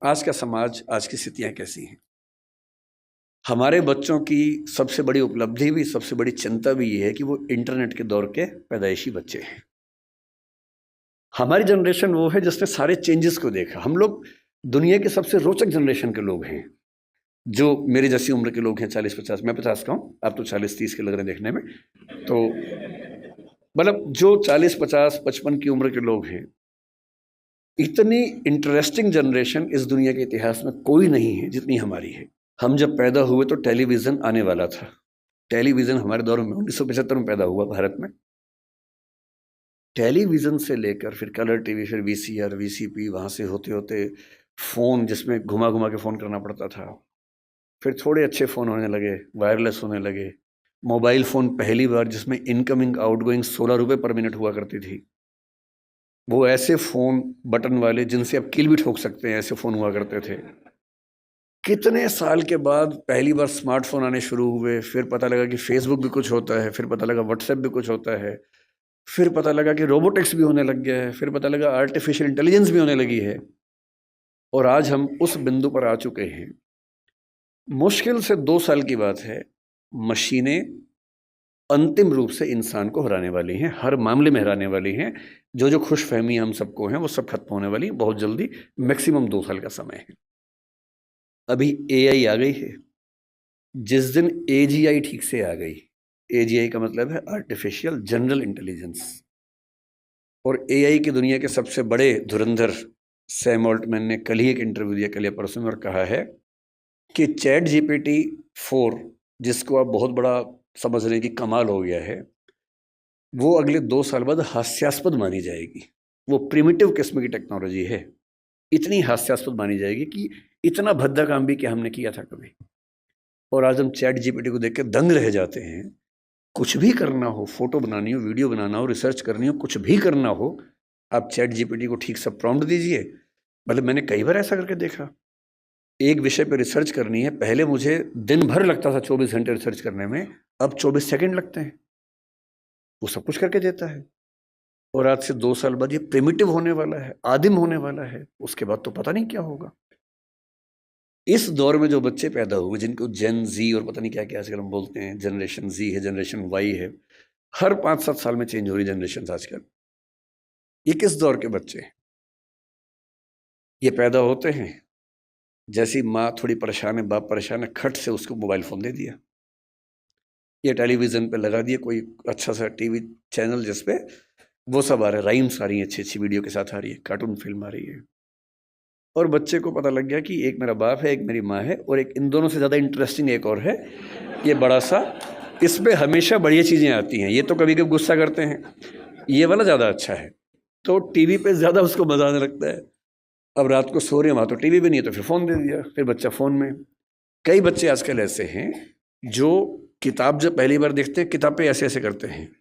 आज का समाज, आज की स्थितियाँ कैसी हैं? हमारे बच्चों की सबसे बड़ी उपलब्धि भी, सबसे बड़ी चिंता भी ये है कि वो इंटरनेट के दौर के पैदाइशी बच्चे हैं। हमारी जनरेशन वो है जिसने सारे चेंजेस को देखा। हम लोग दुनिया के सबसे रोचक जनरेशन के लोग हैं, जो मेरी जैसी उम्र के लोग हैं, 40-50। मैं 50 का हूँ, आप तो 40-30 के लग रहे हैं देखने में। तो मतलब जो 40-50, 55 की उम्र के लोग हैं, इतनी इंटरेस्टिंग जनरेशन इस दुनिया के इतिहास में कोई नहीं है जितनी हमारी है। हम जब पैदा हुए तो टेलीविज़न आने वाला था। टेलीविज़न हमारे दौर में 1975 में पैदा हुआ भारत में। टेलीविज़न से लेकर फिर कलर टीवी, फिर वीसीआर, वीसीपी, वहाँ से होते-होते फ़ोन जिसमें घुमा-घुमा के फ़ोन करना पड़ता था। फिर थोड़े अच्छे फ़ोन होने लगे, वायरलेस होने लगे। मोबाइल फ़ोन पहली बार जिसमें इनकमिंग, आउटगोइंग ₹16 पर मिनट हुआ करती थी। वो ऐसे फ़ोन बटन वाले जिनसे आप कील भी ठोक सकते हैं, ऐसे फ़ोन हुआ करते थे। कितने साल के बाद पहली बार स्मार्टफ़ोन आने शुरू हुए, फिर पता लगा कि फ़ेसबुक भी कुछ होता है, फिर पता लगा व्हाट्सएप भी कुछ होता है, फिर पता लगा कि रोबोटिक्स भी होने लग गया है, फिर पता लगा आर्टिफ़िशियल इंटेलिजेंस भी होने लगी है, और आज हम उस बिंदु पर आ चुके हैं। मुश्किल से 2 साल की बात है, मशीनें अंतिम रूप से इंसान को हराने वाली हैं, हर मामले में हराने वाली हैं। जो-जो खुशफ़हमी हम सबको हैं, वो सब खत्म होने वाली हैं बहुत जल्दी, मैक्सिमम 2 साल का समय है। अभी एआई आ गई है। जिस दिन एजीआई ठीक से आ गई, एजीआई का मतलब है आर्टिफिशियल जनरल इंटेलिजेंस, और एआई की दुनिया के सबसे बड़े धुरंधर सैम ऑल्टमैन ने कल ही एक इंटरव्यू दिया, कल या परसों में, और कहा है कि चैट जीपीटी 4, जिसको आप बहुत बड़ा समझ रहे हैं कि कमाल हो गया है, वो अगले 2 साल बाद हास्यास्पद मानी जाएगी। वो प्रिमिटिव किस्म की टेक्नोलॉजी है, इतनी हास्यास्पद मानी जाएगी कि इतना भद्दा काम भी क्या हमने किया था कभी। और आज हम चैट जीपीटी को देख के दंग रह जाते हैं। कुछ भी करना हो, फ़ोटो बनानी हो, वीडियो बनाना हो, रिसर्च करनी हो, कुछ भी करना हो, आप चैट जीपीटी को ठीक से प्रॉम्प्ट दीजिए। मतलब मैंने कई बार ऐसा करके देखा। एक विषय पे रिसर्च करनी है, पहले मुझे दिन भर लगता था 24 घंटे रिसर्च करने में, अब 24 सेकंड लगते हैं। वो सब कुछ करके देता है। और आज से 2 साल बाद ये प्रिमिटिव होने वाला है, आदिम होने वाला है, उसके बाद तो पता नहीं क्या होगा। इस दौर में जो बच्चे पैदा हुए, जिनको जेन ज़ी और पता नहीं क्या-क्या आजकल हम बोलते हैं, जनरेशन ज़ी है, जनरेशन वाई है, हर 5-7 साल में चेंज हो रही जनरेशन्स आजकल। ये किस दौर के बच्चे हैं? ये पैदा होते हैं, जैसी माँ थोड़ी परेशान है, बाप परेशान है, खट से उसको मोबाइल फ़ोन दे दिया। ये टेलीविज़न पे लगा दिया कोई अच्छा-सा टीवी चैनल जिस पे वो सब आ रहा है, राइम्स आ रही हैं, अच्छी-अच्छी वीडियो के साथ आ रही है, कार्टून फ़िल्म आ रही है। और बच्चे को पता लग गया कि एक मेरा बाप है, एक मेरी माँ है, और एक इन दोनों से ज़्यादा इंटरेस्टिंग एक और है, ये बड़ा-सा, इसमें हमेशा बढ़िया चीज़ें आती हैं। ये तो कभी-कभी गुस्सा करते हैं, ये वाला ज़्यादा अच्छा है। तो टीवी पे ज़्यादा उसको मज़ा आने लगता है। अब रात को सो रहे हैं, वहाँ तो टीवी भी नहीं है, तो फिर फ़ोन दे दिया, फिर बच्चा फ़ोन में। कई बच्चे आजकल ऐसे हैं जो किताब जब पहली बार देखते हैं, किताब पे ऐसे-ऐसे करते हैं,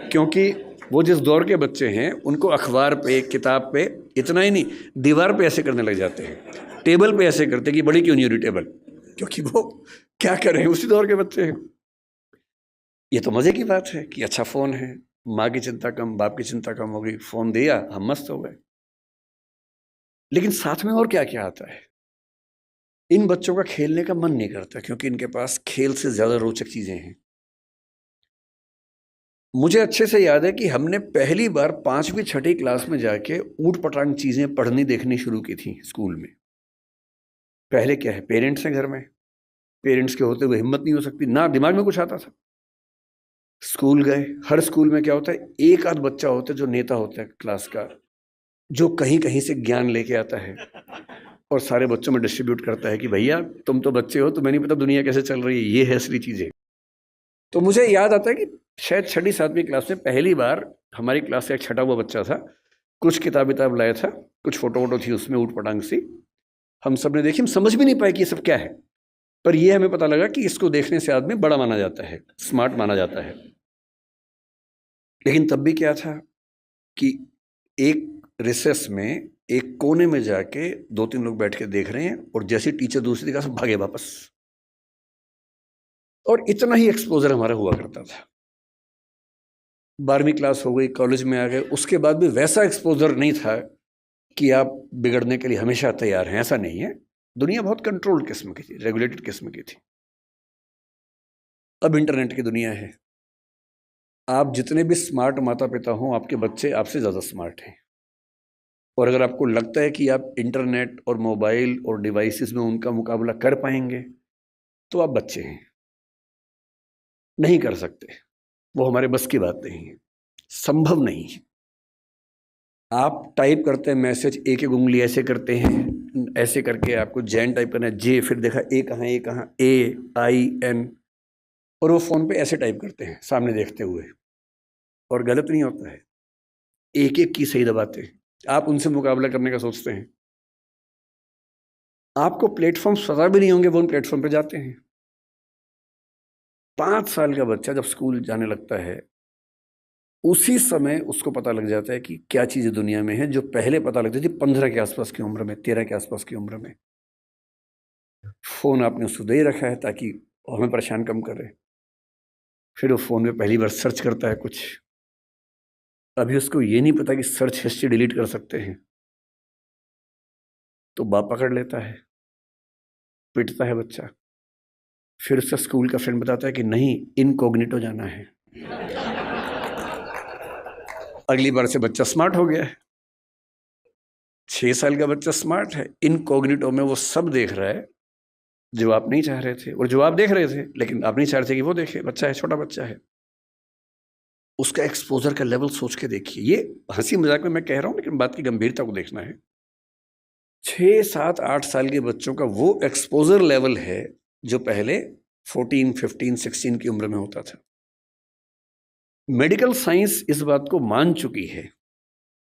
क्योंकि वो जिस दौर के बच्चे हैं, उनको अखबार पे, किताब पे, इतना ही नहीं, दीवार पे ऐसे करने लग जाते हैं। टेबल पे ऐसे करते हैं कि बड़ी क्यों नहीं हो रही टेबल, क्योंकि वो क्या करें, उसी दौर के बच्चे हैं। ये तो मज़े की बात है कि अच्छा फ़ोन है, माँ की चिंता कम, बाप की चिंता कम हो गई, फ़ोन दिया, हम मस्त हो गए। लेकिन साथ में और क्या-क्या आता है? इन बच्चों का खेलने का मन नहीं करता, क्योंकि इनके पास खेल से ज़्यादा रोचक चीज़ें हैं। मुझे अच्छे से याद है कि हमने पहली बार 5वीं 6ठी क्लास में जाके ऊट-पटांग चीज़ें पढ़नी देखनी शुरू की थी स्कूल में। पहले क्या है, पेरेंट्स हैं घर में, पेरेंट्स के होते हुए हिम्मत नहीं हो सकती, ना दिमाग में कुछ आता था। स्कूल गए, हर स्कूल में क्या होता है, एक आध बच्चा होता है जो नेता होता है क्लास का, जो कहीं-कहीं से ज्ञान लेके आता है और सारे बच्चों में डिस्ट्रीब्यूट करता है कि भैया तुम तो बच्चे हो, तुम्हें नहीं पता दुनिया कैसे चल रही है, ये है असली चीज़ें। तो मुझे याद आता है कि शायद 6ठी 7वीं क्लास में पहली बार हमारी क्लास से एक छँटा हुआ बच्चा था, कुछ किताब-विताब लाया था, कुछ फ़ोटो-वोटो थी उसमें ऊट-पटांग सी। हम सब ने देखी, हम समझ भी नहीं पाए कि ये सब क्या है। पर ये हमें पता लगा कि इसको देखने से आदमी बड़ा माना जाता है, स्मार्ट माना जाता है। लेकिन तब भी क्या था कि एक रिसेस में, एक कोने में जाके 2-3 लोग बैठ के देख रहे हैं, और जैसे ही टीचर दूसरी जगह से भागे वापस। और इतना ही एक्सपोज़र हमारा हुआ करता था। 12वीं क्लास हो गई, कॉलेज में आ गए, उसके बाद भी वैसा एक्सपोज़र नहीं था कि आप बिगड़ने के लिए हमेशा तैयार हैं, ऐसा नहीं है। दुनिया बहुत कंट्रोल्ड किस्म की थी, रेगुलेटेड किस्म की थी। अब इंटरनेट की दुनिया है। आप जितने भी स्मार्ट माता पिता हों, आपके बच्चे आपसे ज़्यादा स्मार्ट हैं। और अगर आपको लगता है कि आप इंटरनेट और मोबाइल और डिवाइसेस में उनका मुकाबला कर पाएंगे, तो आप बच्चे हैं, नहीं कर सकते। वो हमारे बस की बात नहीं है, संभव नहीं है। आप टाइप करते हैं मैसेज, एक एक उंगली ऐसे करते हैं, ऐसे करके आपको जैन टाइप करना है, जे, फिर देखा ए कहाँ, ए कहाँ, AIN, और वो फोन पे ऐसे टाइप करते हैं सामने देखते हुए, और गलत नहीं होता है, एक एक की सही दबाते हैं। आप उनसे मुकाबला करने का सोचते हैं, आपको प्लेटफॉर्म पता भी नहीं होंगे, वो उन प्लेटफॉर्म पे जाते हैं। 5 साल का बच्चा जब स्कूल जाने लगता है, उसी समय उसको पता लग जाता है कि क्या चीज़ें दुनिया में है, जो पहले पता लगती थी 15 के आसपास की उम्र में, 13 के आसपास की उम्र में। फ़ोन आपने उसको दे रखा है ताकि हमें परेशान कम करे। फिर वो फ़ोन में पहली बार सर्च करता है कुछ, अभी उसको ये नहीं पता कि सर्च हिस्ट्री डिलीट कर सकते हैं। तो बाप पकड़ लेता है, पिटता है बच्चा। फिर उसका स्कूल का फ्रेंड बताता है कि नहीं, इनकॉग्निटो जाना है। अगली बार से बच्चा स्मार्ट हो गया है। 6 साल का बच्चा स्मार्ट है, इनकॉग्निटो में वो सब देख रहा है जो आप नहीं चाह रहे थे, और जो आप देख रहे थे लेकिन आप नहीं चाह रहे थे कि वो देखे। बच्चा है, छोटा बच्चा है, उसका एक्सपोजर का लेवल सोच के देखिए। ये हंसी मजाक में मैं कह रहा हूं, लेकिन बात की गंभीरता को देखना है। 6, 7, 8 साल के बच्चों का वो एक्सपोजर लेवल है जो पहले 14, 15, 16 की उम्र में होता था। मेडिकल साइंस इस बात को मान चुकी है।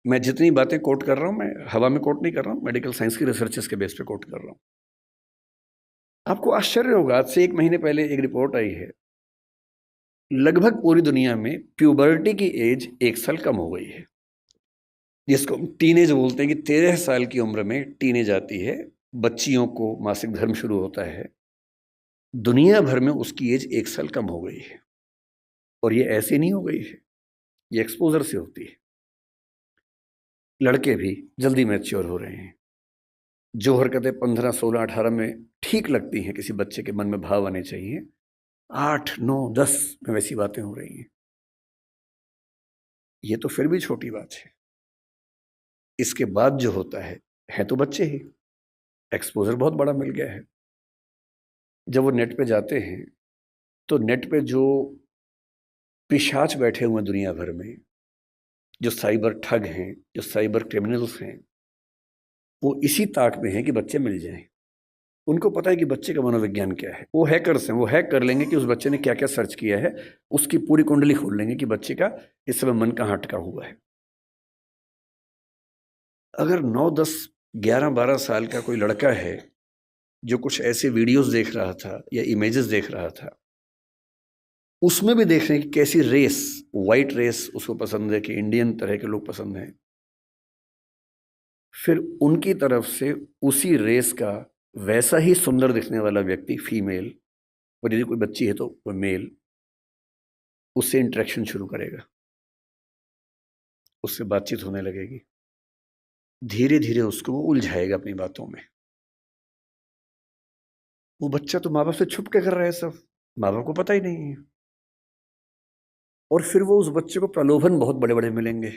मैं जितनी बातें कोट कर रहा हूं, मैं हवा में कोट नहीं कर रहा हूं, मेडिकल साइंस की रिसर्चेस के बेस पे कोट कर रहा हूं। आपको आश्चर्य होगा, आज से 1 महीने पहले एक रिपोर्ट आई है, लगभग पूरी दुनिया में प्यूबर्टी की एज 1 साल कम हो गई है, जिसको टीनेज बोलते हैं कि 13 साल की उम्र में टीनेज आती है, बच्चियों को मासिक धर्म शुरू होता है। दुनिया भर में उसकी एज 1 साल कम हो गई है, और ये ऐसे नहीं हो गई है, ये एक्सपोजर से होती है। लड़के भी जल्दी मैच्योर हो रहे हैं। जो हरकतें 15, 16, 18 में ठीक लगती हैं, किसी बच्चे के मन में भाव आने चाहिए, 8, 9, 10 में वैसी बातें हो रही हैं। ये तो फिर भी छोटी बात है। इसके बाद जो होता है तो बच्चे ही, एक्सपोजर बहुत बड़ा मिल गया है। जब वो नेट पे जाते हैं, तो नेट पे जो पिशाच बैठे हुए हैं दुनिया भर में, जो साइबर ठग हैं, जो साइबर क्रिमिनल्स हैं, वो इसी ताक में हैं कि बच्चे मिल जाएं। उनको पता है कि बच्चे का मनोविज्ञान क्या है। वो हैकर्स हैं, वो हैक कर लेंगे कि उस बच्चे ने क्या क्या सर्च किया है, उसकी पूरी कुंडली खोल लेंगे कि बच्चे का इस समय मन कहाँ अटका हुआ है। अगर 9, 10, 11, 12 साल का कोई लड़का है जो कुछ ऐसे वीडियोस देख रहा था या इमेजेस देख रहा था, उसमें भी देख रहे हैं कि कैसी रेस, वाइट रेस उसको पसंद है, कि इंडियन तरह के लोग पसंद हैं, फिर उनकी तरफ से उसी रेस का वैसा ही सुंदर दिखने वाला व्यक्ति, फीमेल, और यदि कोई बच्ची है तो वो मेल, उससे इंटरेक्शन शुरू करेगा, उससे बातचीत होने लगेगी। धीरे धीरे उसको वो उलझाएगा अपनी बातों में। वो बच्चा तो माँ बाप से छुप के कर रहा है सब, माँ बाप को पता ही नहीं है। और फिर वो उस बच्चे को प्रलोभन बहुत बड़े बड़े मिलेंगे।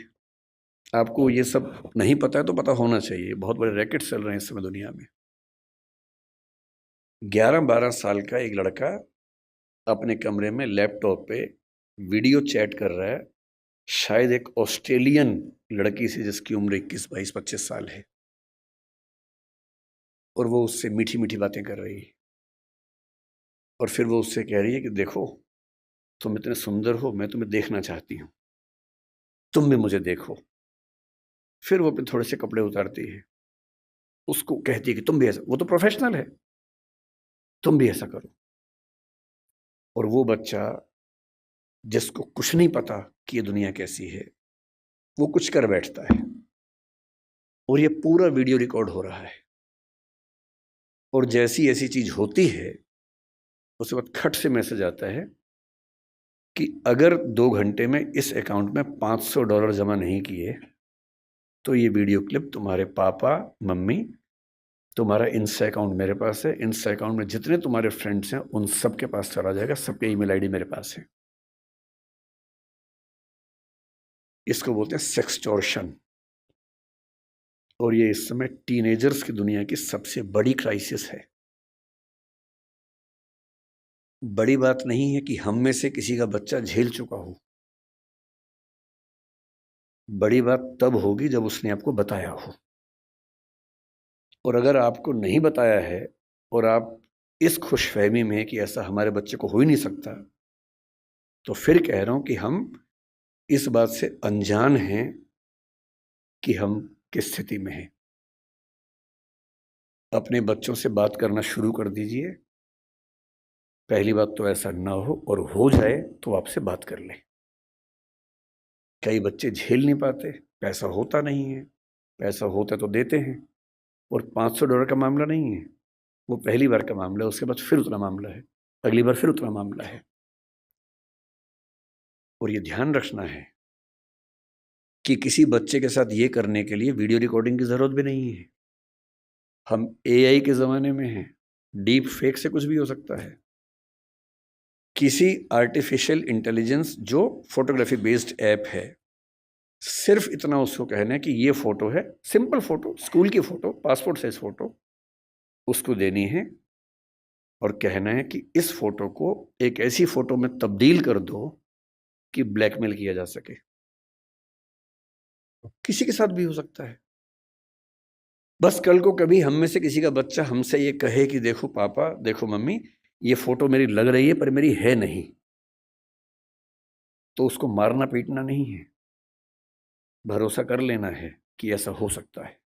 आपको ये सब नहीं पता है तो पता होना चाहिए, बहुत बड़े रैकेट चल रहे हैं इस समय दुनिया में। 11-12 साल का एक लड़का अपने कमरे में लैपटॉप पे वीडियो चैट कर रहा है, शायद एक ऑस्ट्रेलियन लड़की से जिसकी उम्र 21, 22, 25 साल है, और वो उससे मीठी मीठी बातें कर रही है। और फिर वो उससे कह रही है कि देखो, तुम इतने सुंदर हो, मैं तुम्हें देखना चाहती हूँ, तुम भी मुझे देखो। फिर वो अपने थोड़े से कपड़े उतारती है, उसको कहती है कि तुम भी ऐसा, वो तो प्रोफेशनल है, तुम भी ऐसा करो। और वो बच्चा, जिसको कुछ नहीं पता कि ये दुनिया कैसी है, वो कुछ कर बैठता है, और ये पूरा वीडियो रिकॉर्ड हो रहा है। और जैसी ऐसी चीज होती है, उसके बाद खट से मैसेज आता है कि अगर 2 घंटे में इस अकाउंट में $500 जमा नहीं किए तो ये वीडियो क्लिप तुम्हारे पापा मम्मी, तुम्हारा इंस्टा अकाउंट मेरे पास है, इंस्टा अकाउंट में जितने तुम्हारे फ्रेंड्स हैं उन सब के पास चला जाएगा, सबके ईमेल आईडी मेरे पास है। इसको बोलते हैं सेक्सटॉर्शन। और ये इस समय टीनेजर्स की दुनिया की सबसे बड़ी क्राइसिस है। बड़ी बात नहीं है कि हम में से किसी का बच्चा झेल चुका हो, बड़ी बात तब होगी जब उसने आपको बताया हो। और अगर आपको नहीं बताया है और आप इस खुशफहमी में कि ऐसा हमारे बच्चे को हो ही नहीं सकता, तो फिर कह रहा हूं कि हम इस बात से अनजान हैं कि हम किस स्थिति में हैं। अपने बच्चों से बात करना शुरू कर दीजिए। पहली बात तो ऐसा ना हो, और हो जाए तो आपसे बात कर लें। कई बच्चे झेल नहीं पाते, पैसा होता नहीं है, पैसा होता तो देते हैं। और $500 का मामला नहीं है, वो पहली बार का मामला है, उसके बाद फिर उतना मामला है, अगली बार फिर उतना मामला है। और ये ध्यान रखना है कि किसी बच्चे के साथ ये करने के लिए वीडियो रिकॉर्डिंग की जरूरत भी नहीं है। हम एआई के जमाने में हैं, डीप फेक से कुछ भी हो सकता है। किसी आर्टिफिशियल इंटेलिजेंस जो फोटोग्राफी बेस्ड ऐप है, सिर्फ इतना उसको कहना है कि ये फोटो है, सिंपल फोटो, स्कूल की फोटो, पासपोर्ट साइज फोटो उसको देनी है, और कहना है कि इस फोटो को एक ऐसी फोटो में तब्दील कर दो कि ब्लैकमेल किया जा सके। किसी के साथ भी हो सकता है। बस कल को कभी हम में से किसी का बच्चा हमसे ये कहे कि देखो पापा, देखो मम्मी, ये फोटो मेरी लग रही है पर मेरी है नहीं, तो उसको मारना पीटना नहीं है, भरोसा कर लेना है कि ऐसा हो सकता है।